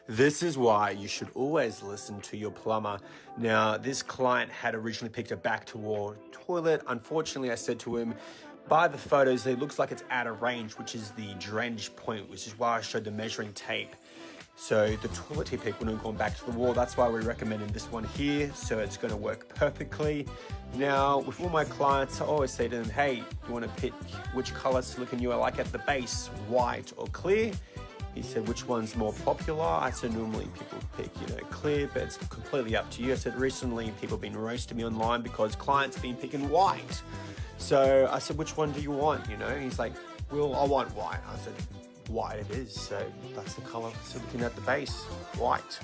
This is why you should always listen to your plumber. Now, this client had originally picked a back-to-wall toilet. Unfortunately, I said to him, by the photos, it looks like it's out of range, which is the drainage point, which is why I showed the measuring tape. So the toilet he picked wouldn't have gone back to the wall. That's why we're recommending this one here. So it's going to work perfectly. Now, with all my clients, I always say to them, hey, you want to pick which color silicone you like at the base, white or clear? He said, which one's more popular? I said, normally people pick, clear, but it's completely up to you. I said, recently people have been roasting me online because clients have been picking white. So I said, which one do you want? He's like, well, I want white. I said, white it is. So that's the color silicone at the base, white.